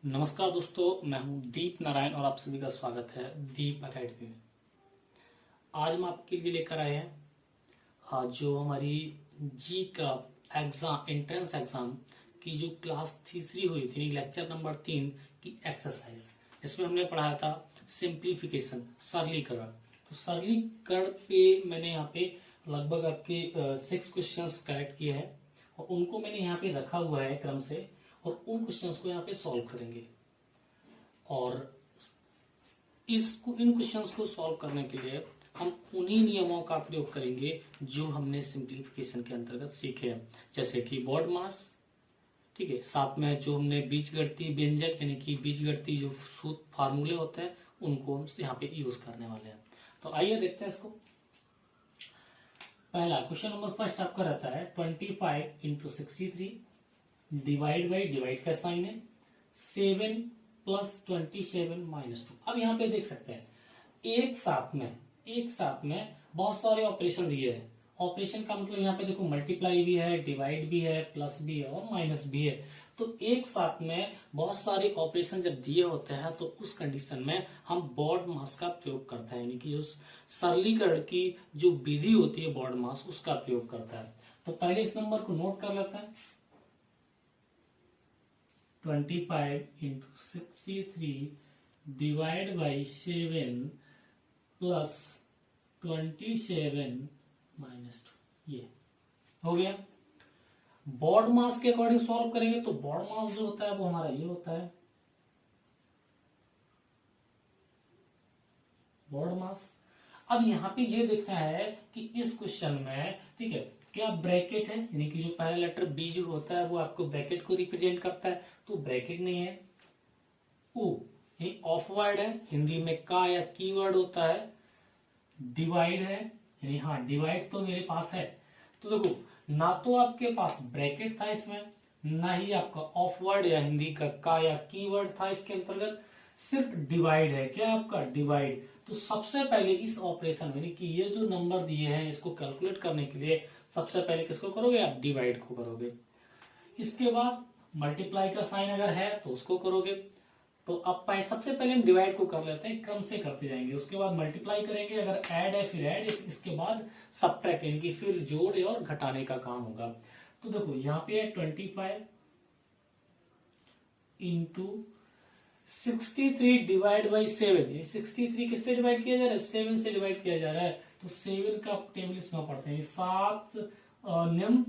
नमस्कार दोस्तों, मैं हूं दीप नारायण और आप सभी का स्वागत है दीप एकेडमी में। आज हम आपके लिए लेकर आए हैं जो हमारी जी का एग्जाम एंट्रेंस एग्जाम की जो क्लास तीसरी हुई थी, लेक्चर नंबर 3 की एक्सरसाइज। इसमें हमने पढ़ाया था सिंप्लीफिकेशन, सरलीकरण। तो सरलीकरण पे मैंने यहाँ पे लगभग आपके 6 क्वेश्चंस करेक्ट किए हैं और उनको मैंने यहाँ पे रखा हुआ है क्रम से, और उन क्वेश्चंस को यहाँ पे सॉल्व करेंगे। और इन क्वेश्चंस को सॉल्व करने के लिए हम उन्हीं नियमों का प्रयोग करेंगे जो हमने सिंप्लीफिकेशन के अंतर्गत सीखे हैं, जैसे कि बॉड मास, ठीक है। साथ में जो हमने बीजगणितीय व्यंजक यानी कि बीजगणितीय जो सूत्र फार्मूले होते हैं उनको हम यहाँ पे यूज करने वाले हैं। तो आइए देखते हैं इसको। पहला क्वेश्चन नंबर फर्स्ट आपका रहता है 25 इंटू 63 डिवाइड बाई, डिवाइड का साइन है, 7 प्लस 27 माइनस 2। अब यहाँ पे देख सकते हैं एक साथ में बहुत सारे ऑपरेशन दिए हैं। ऑपरेशन का मतलब यहाँ पे देखो मल्टीप्लाई भी है, डिवाइड भी है, प्लस भी है और माइनस भी है। तो एक साथ में बहुत सारे ऑपरेशन जब दिए होते हैं तो उस कंडीशन में हम बॉड मास का प्रयोग करते हैं, यानी कि उस सरलीकरण की जो विधि होती है बॉड मास, उसका प्रयोग करता है। तो पहले इस नंबर को नोट कर लेते हैं। 25 into 63 divide by 7 plus 27 minus 2, ये हो गया। बॉड मास के अकॉर्डिंग सॉल्व करेंगे तो बॉड मास जो होता है वो हमारा ये होता है, बॉड मास। अब यहाँ पे ये देखना है कि इस क्वेश्चन में, ठीक है, क्या ब्रैकेट है, यानी कि जो पहला लेटर बी जो होता है वो आपको ब्रैकेट को रिप्रेजेंट करता है, तो ब्रैकेट नहीं है। ओ ये ऑफ वर्ड है, हिंदी में का या कीवर्ड होता है। डिवाइड है, यानी हाँ डिवाइड तो मेरे पास है। तो देखो ना तो आपके पास ब्रैकेट था इसमें, ना ही आपका ऑफ वर्ड या हिंदी का या कीवर्ड था इसके अंतर्गत, सिर्फ डिवाइड है। क्या आपका डिवाइड। तो सबसे पहले इस ऑपरेशन में, यानी कि ये जो नंबर दिए हैं इसको कैलकुलेट करने के लिए सबसे पहले किसको करोगे आप, डिवाइड को करोगे। इसके बाद मल्टीप्लाई का साइन अगर है तो उसको करोगे। तो अब सबसे पहले हम डिवाइड को कर लेते हैं, क्रम से करते जाएंगे। उसके बाद मल्टीप्लाई करेंगे, अगर ऐड है फिर ऐड, इसके बाद सबट्रैक्ट यानी कि फिर जोड़ और घटाने का काम होगा। तो देखो यहाँ पे है 25 इंटू 63 डिवाइड बाई 7। 63 किससे डिवाइड किया जा रहा है, 7 से डिवाइड किया जा रहा है। तो 7 का टेबल इसमें पढ़ते हैं, 7 निम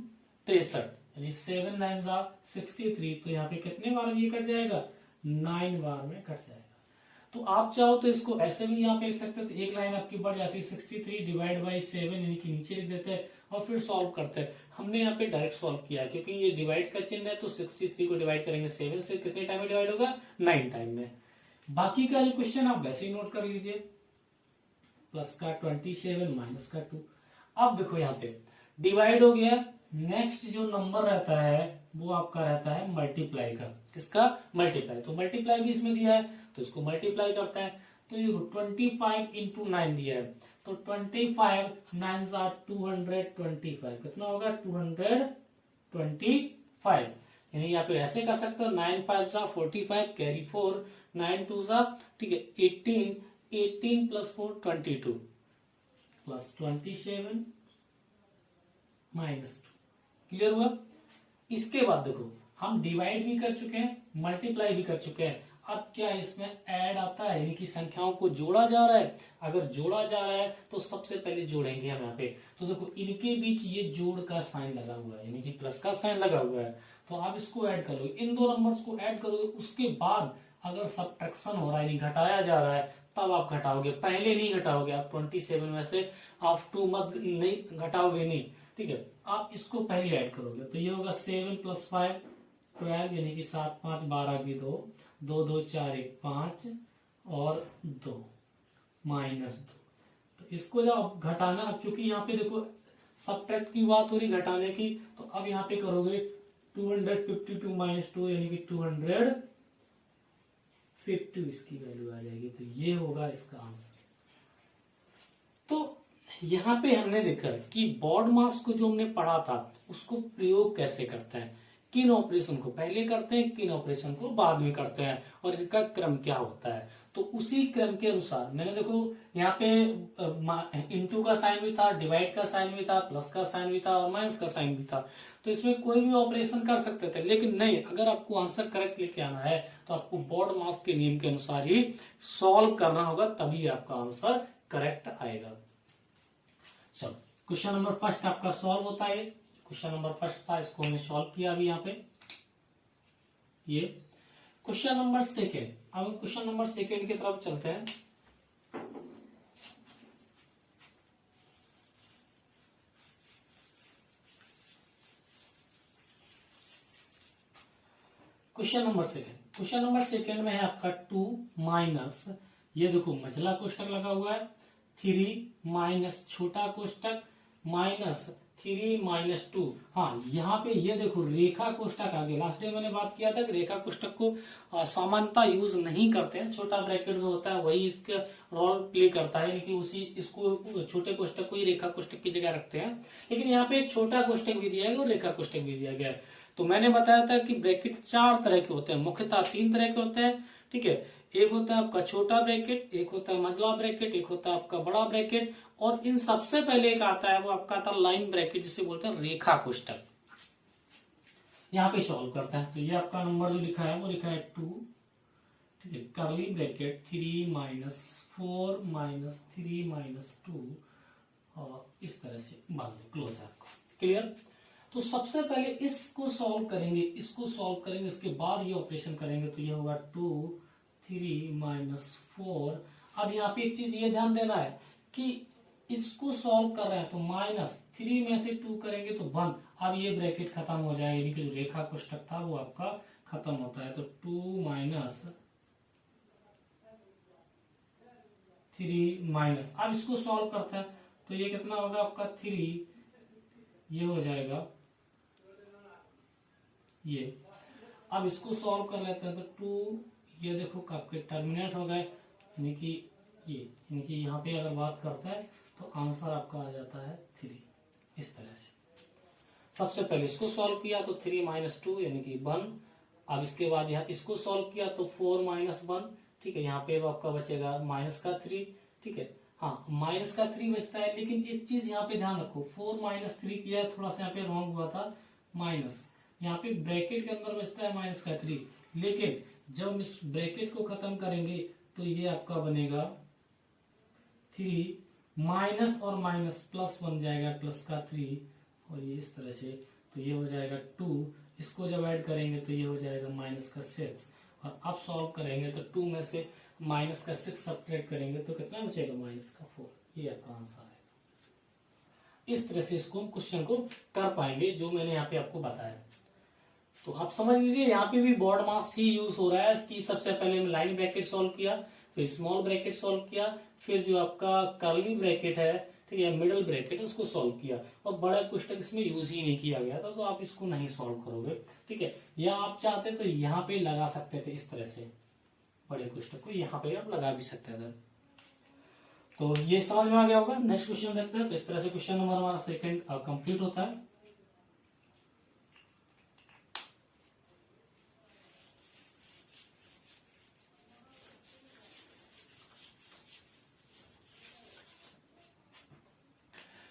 63, यानी 7 9 63। तो यहाँ पे कितने बार में ये कट जाएगा, 9 बार में कट जाएगा। तो आप चाहो तो इसको ऐसे भी यहाँ पे लिख सकते हैं, तो एक लाइन आपकी बढ़ जाती है 63 डिवाइड बाई 7, यानी कि नीचे लिख देते हैं और फिर सॉल्व करते हैं। हमने यहाँ पे डायरेक्ट सॉल्व किया क्योंकि ये डिवाइड का चिन्ह है, तो 63 को डिवाइड करेंगे 7 से, कितने टाइम में डिवाइड होगा, 9 टाइम में। बाकी का जो क्वेश्चन आप वैसे ही नोट कर लीजिए, प्लस का 27 माइनस का 2। अब देखो यहाँ पे डिवाइड हो गया, नेक्स्ट जो नंबर रहता है वो आपका रहता है मल्टीप्लाई का। किसका, मल्टीप्लाई। तो मल्टीप्लाई भी इसमें दिया है तो इसको मल्टीप्लाई करते हैं। तो ये 25 इंटू 9 दिया है, तो 25 9 225, कितना होगा 225। यानी यहाँ पे ऐसे कर सकते हो 9 5 45 कैरी 4, 9 2 ठीक है 18, 18 प्लस 4 22 प्लस 27 माइनस 2। क्लियर हुआ। इसके बाद देखो हम डिवाइड भी कर चुके हैं, मल्टीप्लाई भी कर चुके हैं। अब क्या इसमें ऐड आता है, यानी कि संख्याओं को जोड़ा जा रहा है। अगर जोड़ा जा रहा है तो सबसे पहले जोड़ेंगे हम यहाँ पे। तो देखो इनके बीच ये जोड़ का साइन लगा हुआ है, यानी कि प्लस का साइन लगा हुआ है। तो आप इसको ऐड करोगे, इन दो नंबर्स को ऐड करोगे। उसके बाद अगर सब्ट्रैक्शन हो रहा है, यानी घटाया जा रहा है, तब आप घटाओगे, पहले नहीं घटाओगे। आप 27 में से आप 2 मत नहीं घटाओगे, नहीं, ठीक है। आप इसको पहले ऐड करोगे तो ये होगा 7 प्लस 5 12, यानी कि 7 5 12 की 2 2 2 4 1 5 और 2 माइनस 2। तो इसको जब घटाना, अब चूंकि यहाँ पे देखो सब्ट्रैक्ट की बात हो रही घटाने की, तो अब यहाँ पे करोगे 252 माइनस 2, यानी कि 250 इसकी वैल्यू आ जाएगी। तो ये होगा इसका आंसर। तो यहाँ पे हमने देखा कि बॉड मास को जो हमने पढ़ा था उसको प्रयोग कैसे करते हैं। किन ऑपरेशन को पहले करते हैं, किन ऑपरेशन को बाद में करते हैं, और इनका क्रम क्या होता है। तो उसी क्रम के अनुसार मैंने देखो यहाँ पे इंटू का साइन भी था, डिवाइड का साइन भी था, प्लस का साइन भी था और माइनस का साइन भी था। तो इसमें कोई भी ऑपरेशन कर सकते थे, लेकिन नहीं, अगर आपको आंसर करेक्ट लेके आना है तो आपको बोर्ड मास के नियम के अनुसार ही सॉल्व करना होगा, तभी आपका आंसर करेक्ट आएगा। चलो क्वेश्चन नंबर फर्स्ट आपका सॉल्व होता है। क्वेश्चन नंबर फर्स्ट था, इसको हमने सॉल्व किया अभी यहाँ पे। ये क्वेश्चन नंबर सेकेंड, अब क्वेश्चन नंबर सेकेंड की तरफ चलते हैं। क्वेश्चन नंबर सेकेंड में है आपका 2 माइनस, ये देखो मझला कोष्टक लगा हुआ है, 3 माइनस छोटा कोष्टक माइनस 3 माइनस 2। हाँ यहाँ पे ये देखो रेखा कोष्टक आ गया। लास्ट टाइम मैंने बात किया था कि रेखा कोष्टक को सामान्यता यूज नहीं करते हैं, छोटा ब्रैकेट जो होता है वही इसका रोल प्ले करता है, यानी कि उसी इसको छोटे कोष्टक को ही रेखा कोष्टक की जगह रखते हैं। लेकिन यहाँ पे एक छोटा कोष्टक भी दिया गया और रेखा कोष्टक भी दिया गया है। तो मैंने बताया था कि ब्रैकेट 4 तरह के होते हैं, मुख्यतः 3 तरह के होते हैं, ठीक है। एक होता है आपका छोटा ब्रैकेट, एक होता है मझला ब्रैकेट, एक होता है आपका बड़ा ब्रैकेट, और इन सबसे पहले एक आता है वो आपका आता है लाइन ब्रैकेट, जिसे बोलते हैं रेखा कोष्टक। यहाँ पे सॉल्व करते हैं। तो ये आपका नंबर जो लिखा है वो लिखा है 2, ठीक है, curly bracket 3 minus 4 minus 3 minus 2, और इस तरह से बांध दो, क्लोज है आपको, क्लियर। तो सबसे पहले इसको सॉल्व करेंगे, इसको सॉल्व करेंगे, इसके बाद ये ऑपरेशन करेंगे। तो ये होगा 2 3 माइनस 4। अब यहाँ पे एक चीज ये ध्यान देना है कि इसको सॉल्व कर रहे हैं तो माइनस 3 में से 2 करेंगे तो 1। अब ये ब्रैकेट खत्म हो जाएगा, यानी कि जो रेखा कोष्टक था वो आपका खत्म होता है। तो 2 माइनस 3 माइनस, अब इसको सॉल्व करते हैं तो ये कितना होगा आपका 3, ये हो जाएगा ये। अब इसको सॉल्व कर लेते हैं तो 2, ये देखो आपके टर्मिनेट हो गए, यानी कि ये, यानी कि यहाँ पे अगर बात करते हैं तो आंसर आपका आ जाता है 3, इस तरह से। सबसे पहले इसको सॉल्व किया तो 3 माइनस 2 यानी कि 1। अब इसके बाद यहाँ इसको सॉल्व किया तो 4 माइनस 1, ठीक है, यहाँ पे आपका बचेगा माइनस का 3, ठीक है, हाँ माइनस का 3 बचता है। लेकिन एक चीज यहाँ पे ध्यान रखो, 4 माइनस 3 किया, थोड़ा सा यहाँ पे रॉन्ग हुआ था, माइनस यहाँ पे ब्रैकेट के अंदर बचता है माइनस का 3, लेकिन जब हम इस ब्रैकेट को खत्म करेंगे तो ये आपका बनेगा 3 माइनस और माइनस प्लस बन जाएगा, प्लस का 3, और ये इस तरह से। तो ये हो जाएगा 2, इसको जब ऐड करेंगे तो ये हो जाएगा माइनस का 6, और अब सॉल्व करेंगे तो 2 में से माइनस का 6 सब्ट्रैक्ट करेंगे तो कितना बचेगा माइनस का 4। ये आपका आंसर है। इस तरह से इसको हम क्वेश्चन को कर पाएंगे जो मैंने यहाँ पे आपको बताया। तो आप समझ लीजिए यहाँ पे भी बोर्ड मास ही यूज हो रहा है कि सबसे पहले हमने लाइन ब्रैकेट सॉल्व किया, फिर स्मॉल ब्रैकेट सॉल्व किया, फिर जो आपका कर्ली ब्रैकेट है, ठीक है, मिडिल ब्रैकेट है, उसको सॉल्व किया, और बड़ा कोष्टक इसमें यूज ही नहीं किया गया था, तो आप इसको नहीं सॉल्व करोगे, ठीक है। या आप चाहते तो यहाँ पे लगा सकते थे, इस तरह से बड़े कोष्टक को यहाँ पे आप लगा भी सकते थे। तो ये समझ में आ गया होगा। नेक्स्ट क्वेश्चन देखते हैं। तो इस तरह से क्वेश्चन नंबर हमारा सेकंड कंप्लीट होता है।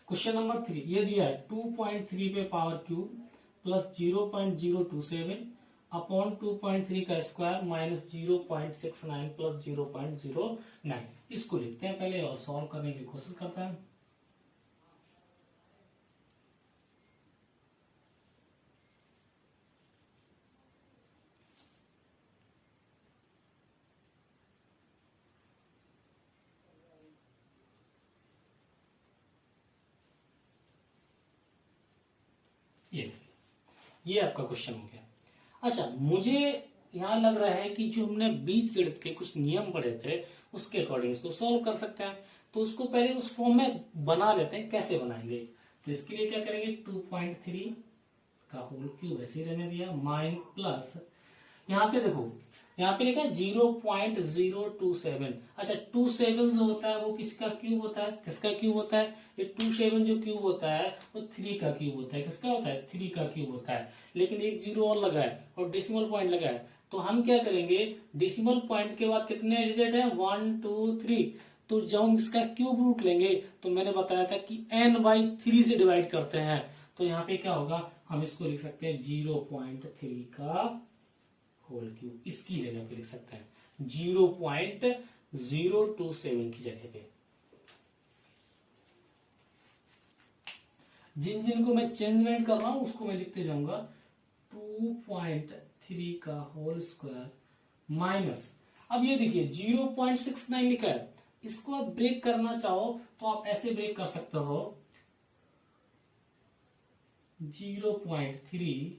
क्वेश्चन नंबर 3 ये दिया है 2.3 पे पावर क्यूब प्लस 0.027 अपॉन 2.3 का स्क्वायर माइनस 0.69 प्लस 0.09। इसको लिखते हैं पहले और सॉल्व करने की कोशिश करते हैं। ये आपका क्वेश्चन हो गया। अच्छा, मुझे यहाँ लग रहा है कि जो हमने बीजगणित के कुछ नियम पढ़े थे उसके अकॉर्डिंग इसको सॉल्व कर सकते हैं। तो उसको पहले उस फॉर्म में बना लेते हैं। कैसे बनाएंगे? तो इसके लिए क्या करेंगे, 2.3 का होल क्यूब ऐसे ही रहने दिया, माइन प्लस यहाँ पे देखो, यहाँ पे लिखा है 0.027। अच्छा 27 जो होता है वो किसका क्यूब होता है, किसका क्यूब होता है, ये 27 जो क्यूब होता है वो 3 का क्यूब होता है। किसका होता है, 3 का क्यूब होता है। लेकिन एक जीरो और लगा है और डेसिमल पॉइंट लगा है, तो हम क्या करेंगे, डेसिमल पॉइंट के बाद कितने डिजिट है, 1 2 3, तो जब हम इसका क्यूब रूट लेंगे तो मैंने बताया था कि n/3 से डिवाइड करते हैं, तो यहाँ पे क्या होगा, हम इसको लिख सकते हैं 0.3 का होल क्यूब, इसकी जगह पे लिख सकते हैं 0.027 की जगह पे। जिन जिन को मैं चेंजमेंट कर रहा हूं उसको मैं लिखते जाऊंगा 2.3 का होल स्क्वायर माइनस, अब ये देखिए 0.69 लिखा है, इसको आप ब्रेक करना चाहो तो आप ऐसे ब्रेक कर सकते हो, 0.3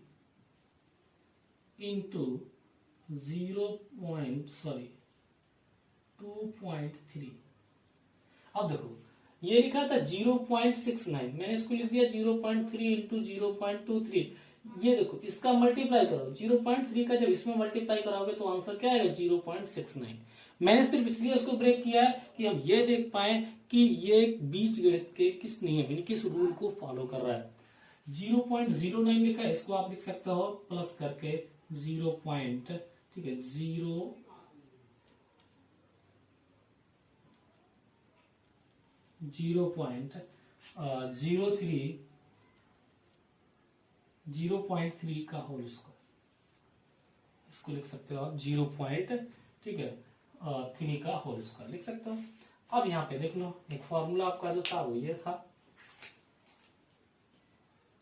इंटू 2.3। अब देखो ये लिखा था 0.69, मैंने इसको लिख दिया 0.3 इंटू 0.23। ये देखो इसका मल्टीप्लाई करो, 0.3 का जब इसमें मल्टीप्लाई कराओगे तो आंसर क्या आएगा, 0.69। मैंने सिर्फ इसलिए उसको ब्रेक किया है कि हम ये देख पाए कि ये बीज गणित के किस नियम यानी किस रूल को फॉलो कर रहा है। 0.09 लिखा है, इसको आप लिख सकते हो प्लस करके 0. ठीक है 0.03 का होल स्क्वायर, इसको लिख सकते हो आप 0. ठीक है 3 का होल स्क्वायर लिख सकते हो। अब यहाँ पे देख लो एक फॉर्मूला आपका जो था वो ये था,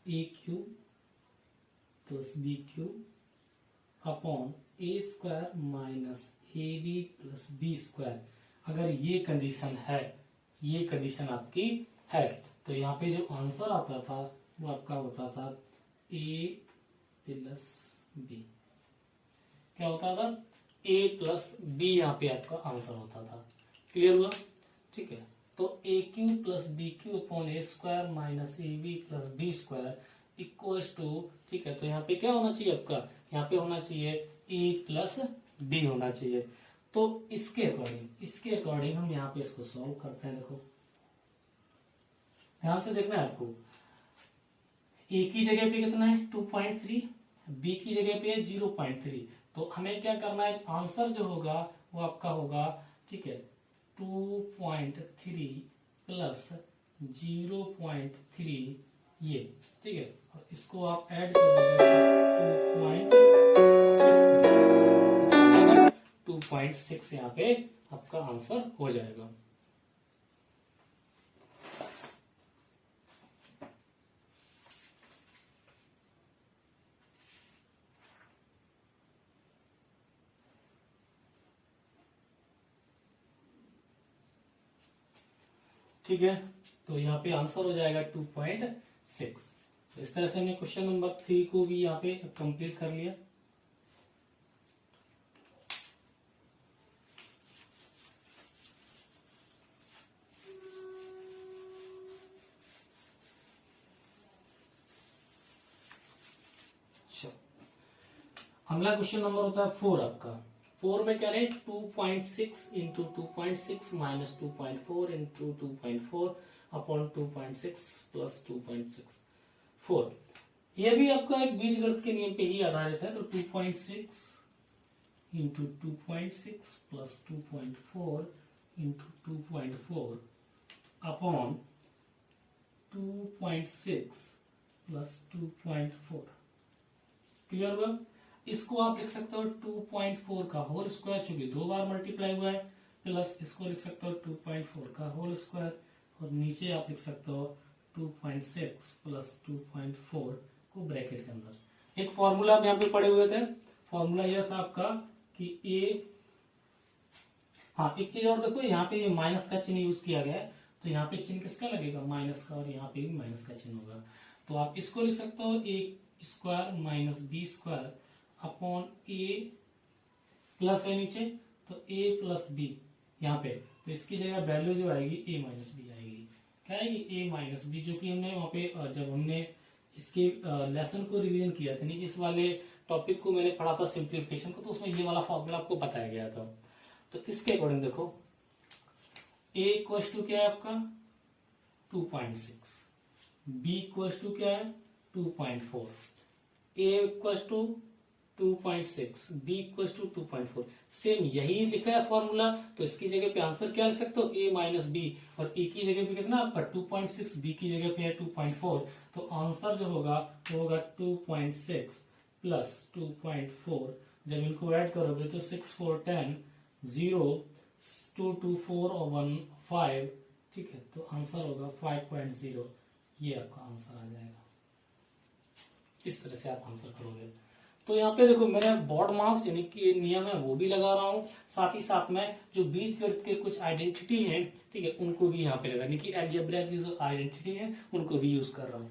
A cube plus B cube upon A square minus A B plus B square. अगर ये कंडीशन है, ये कंडीशन आपकी है, तो यहाँ पे जो आंसर आता था वो आपका होता था ए प्लस बी। क्या होता था, ए प्लस बी यहाँ पे आपका आंसर होता था। क्लियर हुआ, ठीक है। तो A cube plus B cube upon A square minus A B plus B square equals to, ठीक है, तो यहाँ पे क्या होना चाहिए आपका, यहाँ पे होना चाहिए ए प्लस बी होना चाहिए। तो इसके अकॉर्डिंग हम यहाँ पे इसको सॉल्व करते हैं। देखो ध्यान से देखना है आपको, ए की जगह पे कितना है 2.3, बी की जगह पे है 0.3, तो हमें क्या करना है, आंसर जो होगा वो आपका होगा, ठीक है 2.3 प्लस 0.3 ये, ठीक है, और इसको आप ऐड कर दोगे 2.6 यहाँ पे आपका आंसर हो जाएगा। ठीक है, तो यहाँ पे आंसर हो जाएगा 2.6। इस तरह से हमने क्वेश्चन नंबर 3 को भी यहाँ पे कंप्लीट कर लिया। अगला क्वेश्चन नंबर होता है 4 आपका। 4 में क्या रहे 2.6 into 2.6 minus 2.4 into 2.4 upon 2.6 plus 2.64। यह भी आपका एक बीजगणित के नियम पे ही आधारित है। तो 2.6 into 2.6 plus 2.4 into 2.4 upon 2.6 plus 2.4। Clear हुआ। इसको आप लिख सकते हो 2.4 का होल स्क्वायर, चूंकि 2 बार मल्टीप्लाई हुआ है, प्लस इसको लिख सकते हो 2.4 का होल स्क्वायर, और नीचे आप लिख सकते हो 2.6 प्लस 2.4 को ब्रैकेट के अंदर। एक फॉर्मूला आप यहाँ पे पढ़े हुए थे, फॉर्मूला यह था आपका कि ए, हाँ एक चीज और देखो, यहाँ पे ये माइनस का चिन्ह यूज किया गया है, तो यहाँ पे चिन्ह किसका लगेगा, माइनस का, और यहाँ पे भी माइनस का चिन्ह होगा। तो आप इसको लिख सकते हो A square minus B square upon A plus है नीचे, तो ए प्लस बी यहाँ पे, तो इसकी जगह वैल्यू जो आएगी ए माइनस बी आएगी। क्या आएगी, ए माइनस बी, जो कि हमने वहां पे जब हमने इसके लेसन को रिवीजन किया था, नहीं इस वाले टॉपिक को मैंने पढ़ा था सिंप्लीफिकेशन को, तो उसमें ये वाला फॉर्मूला आपको बताया गया था। तो इसके अकॉर्डिंग देखो a इक्वल्स टू क्या है आपका 2.6, b इक्वल्स टू क्या है 2.4, a equals to 2.6, d equals to 2.4। Same यही लिखा है फॉर्मूला, तो इसकी जगह पे आंसर क्या लिख सकते हो a माइनस बी, और a की जगह पे कितना आपका 2.6, b की जगह पे है 2.4, तो आंसर जो होगा वो होगा 2.6 प्लस 2.4। जब इनको ऐड करोगे तो 6 4 10 0 2 2 4 और 1 5, ठीक है, तो आंसर होगा 5.0। ये आपका आंसर आ जाएगा। इस तरह से आप आंसर करोगे। तो यहाँ पे देखो मैंने बोर्ड मास यानी कि नियम है वो भी लगा रहा हूँ, साथ ही साथ में जो बीजगणित के कुछ आइडेंटिटी हैं, ठीक है, उनको भी यहाँ पे लगा, यानी कि अलजेब्रा की जो आइडेंटिटी है उनको भी यूज कर रहा हूँ।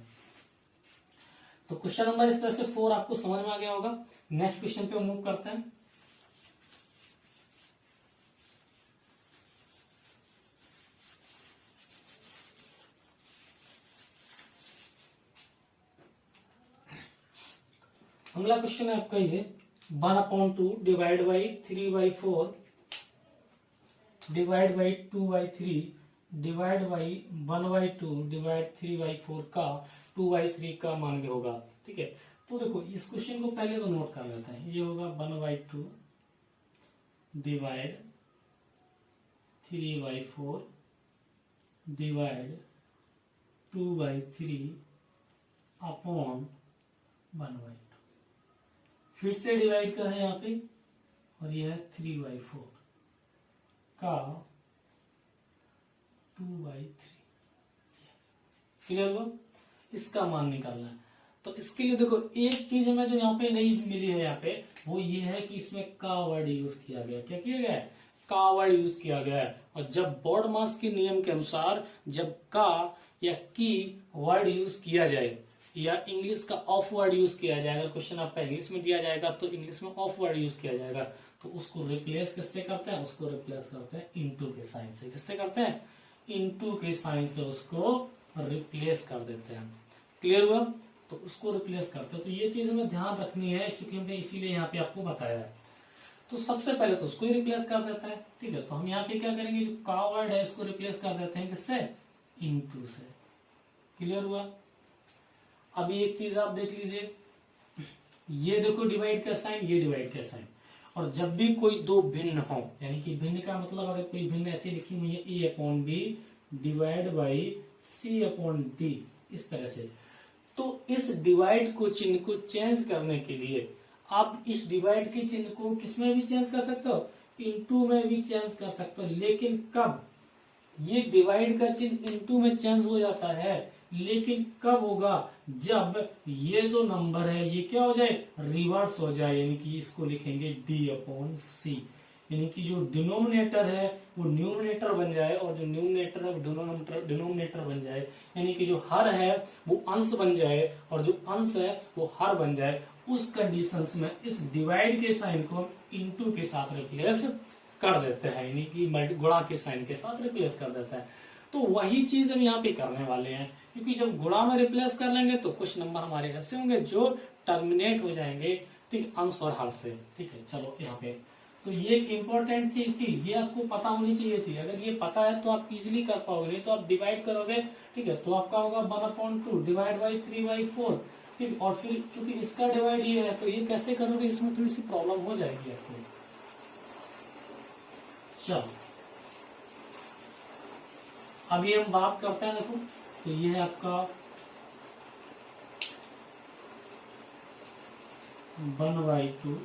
तो क्वेश्चन नंबर इस तरह से 4 आपको समझ में आ गया होगा। नेक्स्ट क्वेश्चन पे मूव करते हैं। अगला क्वेश्चन है आपका ये 1/2 divide by 3/4 divide by 2/3 divide by 1/2 divide 3/4 का 2/3 का मान होगा। ठीक है, तो देखो इस क्वेश्चन को पहले तो नोट कर लेते हैं। ये होगा 1/2 डिवाइड 3/4 डिवाइड 2/3 अपॉन 1/2। फिर से डिवाइड का है यहाँ पे, और यह है 3/4 का 2/3। क्लियर हुआ? इसका मान निकालना है। तो इसके लिए देखो एक चीज हमें जो यहाँ पे नहीं मिली है, यहाँ पे वो ये है कि इसमें का वर्ड यूज किया गया। क्या किया गया है? का वर्ड यूज किया गया है। और जब बोर्ड मास के नियम के अनुसार जब का या की वर्ड यूज किया जाए या इंग्लिश का ऑफ वर्ड यूज किया जाएगा, क्वेश्चन आपका इंग्लिश में दिया जाएगा तो इंग्लिश में ऑफ वर्ड यूज किया जाएगा, तो उसको रिप्लेस किससे करते हैं? उसको रिप्लेस करते हैं इनटू के साइन से। किससे करते हैं? इनटू के साइन से उसको रिप्लेस कर देते हैं। क्लियर हुआ? तो उसको रिप्लेस करते हैं। तो ये चीज हमें ध्यान रखनी है, क्योंकि हमने इसीलिए यहाँ पे आपको बताया है। तो सबसे पहले तो उसको ही रिप्लेस कर देता है। ठीक है, तो हम यहाँ पे क्या करेंगे, जो का वर्ड है इसको रिप्लेस कर देते हैं किससे? इनटू से। क्लियर हुआ? अभी एक चीज आप देख लीजिए, ये देखो डिवाइड का साइन, ये डिवाइड का साइन, और जब भी कोई दो भिन्न हो, यानी कि भिन्न का मतलब अगर कोई भिन्न ऐसी लिखी हुई है A upon B divide by C upon D, इस तरह से, तो इस डिवाइड को चिन्ह को चेंज करने के लिए आप इस डिवाइड के चिन्ह को किसमें भी चेंज कर सकते हो? इनटू में भी चेंज कर सकते हो। लेकिन कब ये डिवाइड का चिन्ह इनटू में चेंज हो जाता है? लेकिन कब होगा? जब ये जो नंबर है ये क्या हो जाए? रिवर्स हो जाए, यानी कि इसको लिखेंगे डी अपॉन सी, यानी कि जो डिनोमिनेटर है वो न्यूमिनेटर बन जाए और जो न्यूमिनेटर है वो डिनोमिनेटर बन जाए, यानी कि जो हर है वो अंश बन जाए और जो अंश है वो हर बन जाए। उस कंडीशंस में इस डिवाइड के साइन को हम इनटू के साथ रिप्लेस कर देते हैं, यानी कि गुणा के साइन के साथ रिप्लेस कर देते हैं। तो वही चीज हम यहाँ पे करने वाले हैं, क्योंकि जब गुणा में रिप्लेस कर लेंगे तो कुछ नंबर हमारे ऐसे होंगे जो टर्मिनेट हो जाएंगे, ठीक, अंश और हर से। ठीक है, चलो यहाँ पे तो ये एक इम्पोर्टेंट चीज थी, ये आपको पता होनी चाहिए थी। अगर ये पता है तो आप इजिली कर पाओगे, नहीं तो आप डिवाइड करोगे, ठीक है, तो आपका होगा 1/2 डिवाइड बाई 3/4, ठीक, और फिर चूंकि इसका डिवाइड ये है तो ये कैसे करोगे, इसमें थोड़ी सी प्रॉब्लम हो जाएगी आपको। चलो अभी हम बात करते हैं, देखो तो ये है आपका 1/2,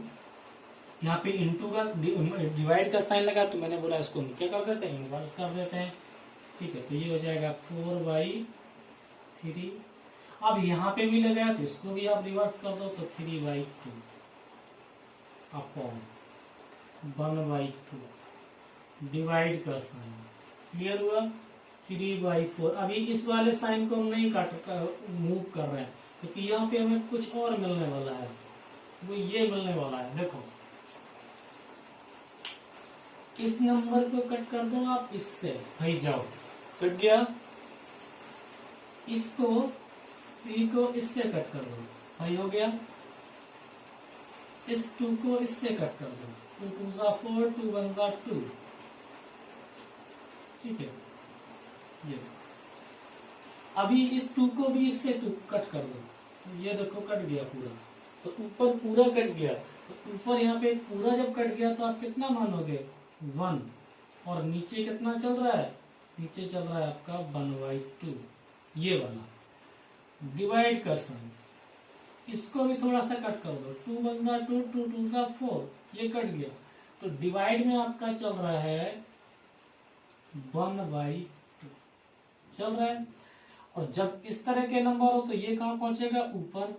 यहाँ पे इंटू का डिवाइड का साइन लगा तो मैंने बोला इसको क्या कर देते हैं? इनवर्स कर देते हैं। ठीक है, तो ये हो जाएगा 4/3। अब यहाँ पे भी लगाया तो इसको भी आप रिवर्स कर दो तो 3/2 अपॉन 1/2 डिवाइड का साइन। क्लियर हुआ? 3/4। अभी इस वाले साइन को हम नहीं मूव कर रहे हैं, क्योंकि यहाँ पे हमें कुछ और मिलने वाला है, वो ये मिलने वाला है। देखो इस नंबर को कट कर दो आप इससे, भाई जाओ, कट गया। इसको 3 को इससे कट कर दो, भाई हो गया। इस 2 को इससे कट कर दो, 2 2 जा 4, 2 1 जा 2, ठीक है। ये अभी इस 2 को भी इससे 2 कट कर दो, तो ये देखो कट गया पूरा, तो ऊपर पूरा कट गया, तो ऊपर यहाँ पे पूरा जब कट गया तो आप कितना मानोगे 1, और नीचे कितना चल रहा है, नीचे चल रहा है आपका 1/2, ये वाला डिवाइड कर सम, इसको भी थोड़ा सा कट कर दो, 2 1 जा 2, 2 2 जा 4, ये कट गया, तो डिवाइड में आपका चल रहा है 1/2 चल रहा है। और जब इस तरह के नंबर हो तो ये कहां पहुंचेगा, ऊपर,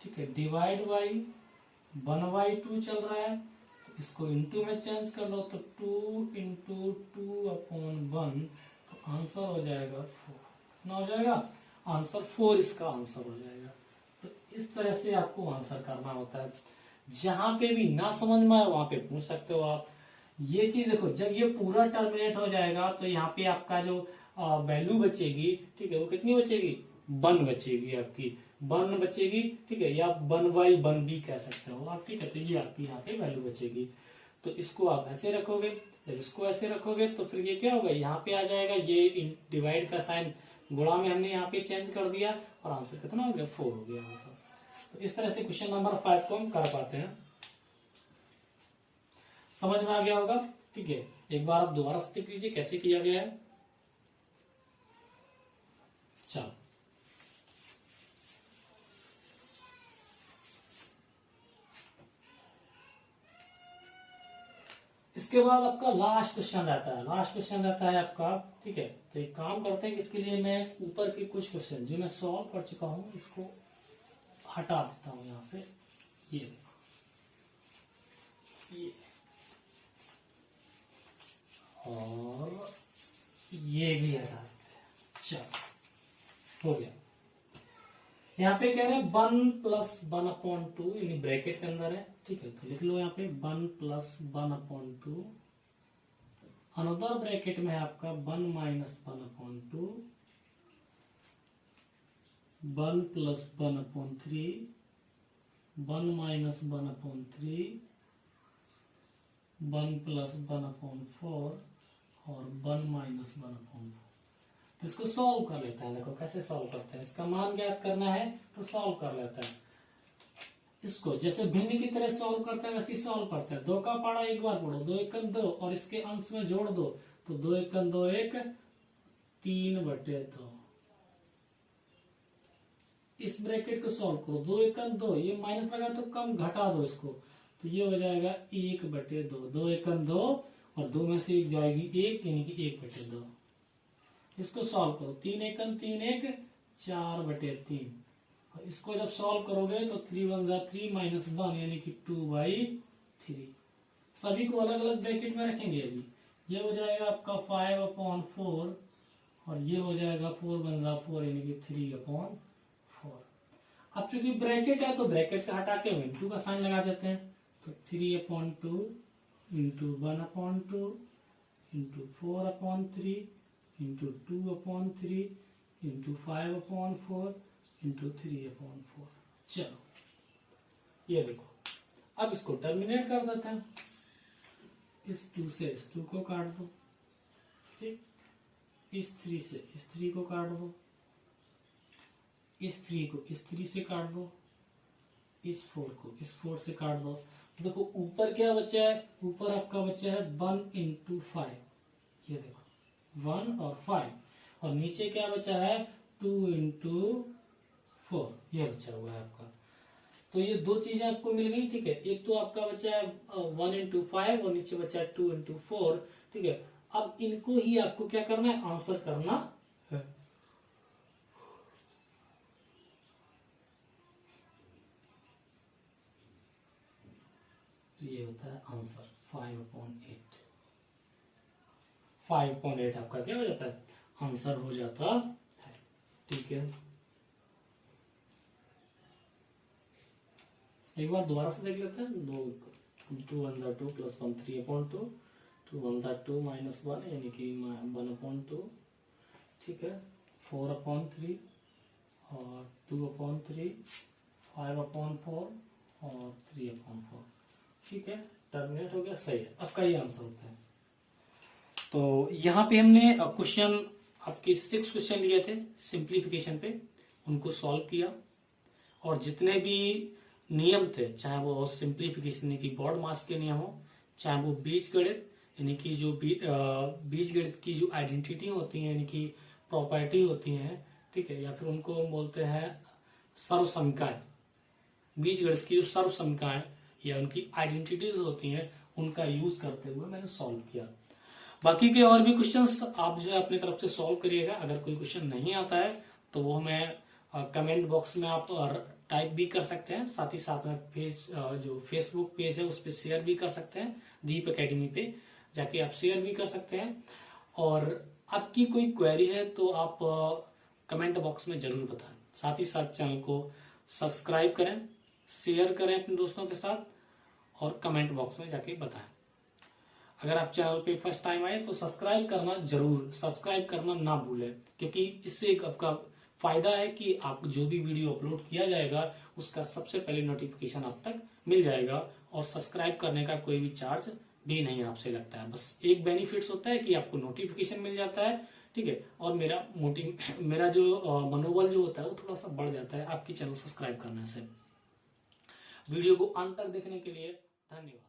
ठीक है। डिवाइड बाई 1/2 चल रहा है, तो इसको इनटू में चेंज कर लो, तो 2 × 2/1, तो आंसर हो जाएगा 4, कितना हो जाएगा आंसर, 4 इसका आंसर हो जाएगा। तो इस तरह से आपको आंसर करना होता है। जहां पे भी ना समझ में आए वहां पे पूछ सकते हो आप। ये चीज देखो, जब ये पूरा टर्मिनेट हो जाएगा तो यहाँ पे आपका जो वैल्यू बचेगी, ठीक है, वो कितनी बचेगी, 1 बचेगी आपकी, 1 बचेगी, ठीक है, या 1/1 भी कह सकते हो आप, ठीक है। तो ये आपकी यहाँ पे वैल्यू बचेगी, तो इसको आप ऐसे रखोगे, जब इसको ऐसे रखोगे तो फिर ये क्या होगा, यहाँ पे आ जाएगा, ये डिवाइड का साइन गुणा में हमने यहाँ पे चेंज कर दिया, और आंसर कितना हो गया, 4 हो गया आंसर। तो इस तरह से क्वेश्चन नंबर 5 को हम कर पाते हैं। समझ में आ गया होगा, ठीक है। एक बार आप दोबारा से देख लीजिए कैसे किया गया है। चलो, इसके बाद आपका लास्ट क्वेश्चन रहता है, लास्ट क्वेश्चन रहता है आपका, ठीक है। तो एक काम करते हैं कि इसके लिए मैं ऊपर के कुछ क्वेश्चन जो मैं सॉल्व कर चुका हूं इसको हटा देता हूं यहां से, ये देखो, ये और ये भी हटा देते हैं। चलो, हो गया। यहाँ पे कह रहे हैं 1 + 1/2, यानी ब्रैकेट के अंदर है, ठीक है। तो लिख लो यहाँ पे 1 + 1/2, अनदर ब्रैकेट में है आपका 1 - 1/2, 1 + 1/3, 1 - 1/3, 1 + 1/4 और 1 - 1/4। तो इसको सॉल्व कर लेते हैं। देखो कैसे सॉल्व करते हैं, इसका मान ज्ञात करना है तो सॉल्व कर लेते हैं। इसको जैसे भिन्न की तरह सॉल्व करते हैं वैसे सॉल्व करते हैं। 2 का पारा एक बार पढ़ो, 2 × 2 और इसके अंश में जोड़ दो, तो 2 × 2 1, 3/2। इस ब्रैकेट को सॉल्व करो, 2 × 2, ये माइनस लगा तो कम, घटा दो इसको, तो ये हो जाएगा 1/2, 2 × 2 और 2 में से 1 जाएगी 1, यानी कि 1/2। इसको सॉल्व करो, 3 × 3 1, 4/3, और इसको जब सॉल्व करोगे तो 3 1 जा 3 -1 यानी कि 2/3। सभी को अलग अलग ब्रैकेट में रखेंगे। अभी ये हो जाएगा आपका 5/4 और ये हो जाएगा 4 1 जा 4 यानी कि 3/4। अब चूंकि ब्रैकेट है तो ब्रैकेट का हटा के इंटू का साइन लगा देते हैं, तो 3/2 × 1/2 × 4/3 × 2/3 × 5/4 × 3/4। चलो, ये देखो, अब इसको टर्मिनेट कर देते हैं। इस 2 से इस 2 को काट दो, ठीक, इस 3 से इस 3 को काट दो, इस 3 को इस 3 से काट दो, इस 4 को इस 4 से काट दो। तो देखो ऊपर क्या बचा है, ऊपर आपका बचा है 1 × 5, ये देखो 1 और 5, और नीचे क्या बचा है 2 × 4, ये बचा हुआ है आपका। तो ये 2 चीजें आपको मिल गई, ठीक है। एक तो आपका बचा है 1 × 5 और नीचे बचा है 2 × 4, ठीक है। अब इनको ही आपको क्या करना है, आंसर करना है। तो ये होता है आंसर 5/8। 5/8 आपका क्या हो जाता है, आंसर हो जाता है, ठीक है। एक बार दोबारा से देख लेते हैं। 2 1 जा 2 + 1 3/2, 2 1 जा 2 -1 यानी कि 1/2, ठीक है। 4/3 और 2/3, 5/4 और 3/4। ठीक है, टर्मिनेट हो गया, सही है। आपका ये आंसर होता है। तो यहाँ पे हमने क्वेश्चन आपके 6 क्वेश्चन लिए थे सिंप्लीफिकेशन पे, उनको सॉल्व किया, और जितने भी नियम थे, चाहे वो सिंप्लीफिकेशन यानी कि ब्रॉड मास के नियम हो, चाहे वो बीजगणित यानी कि जो बीजगणित की जो आइडेंटिटी होती है यानी कि प्रॉपर्टी होती है, ठीक है, या फिर उनको हम बोलते हैं सर्वसमीकाएं, बीजगणित की जो सर्वसमीकाएं या उनकी आइडेंटिटीज होती हैं, उनका यूज करते हुए मैंने सॉल्व किया। बाकी के और भी क्वेश्चंस आप जो है अपनी तरफ से सॉल्व करिएगा। अगर कोई क्वेश्चन नहीं आता है तो वो हमें कमेंट बॉक्स में आप टाइप भी कर सकते हैं, साथ ही साथ में जो फेसबुक पेज है उस पर शेयर भी कर सकते हैं, दीप एकेडमी पे जाके आप शेयर भी कर सकते हैं। और आपकी कोई क्वेरी है तो आप कमेंट बॉक्स में जरूर बताएं। साथ ही साथ चैनल को सब्सक्राइब करें, शेयर करें अपने दोस्तों के साथ, और कमेंट बॉक्स में जाके बताएं। अगर आप चैनल पे फर्स्ट टाइम आए तो सब्सक्राइब करना जरूर, सब्सक्राइब करना ना भूलें, क्योंकि इससे एक आपका फायदा है कि आप जो भी वीडियो अपलोड किया जाएगा उसका सबसे पहले नोटिफिकेशन आप तक मिल जाएगा, और सब्सक्राइब करने का कोई भी चार्ज भी नहीं आपसे लगता है। बस एक बेनिफिट्स होता है कि आपको नोटिफिकेशन मिल जाता है, ठीक है, और मेरा जो मनोबल जो होता है वो थोड़ा सा बढ़ जाता है आपकी चैनल सब्सक्राइब करने से। वीडियो को अंत तक देखने के लिए धन्यवाद।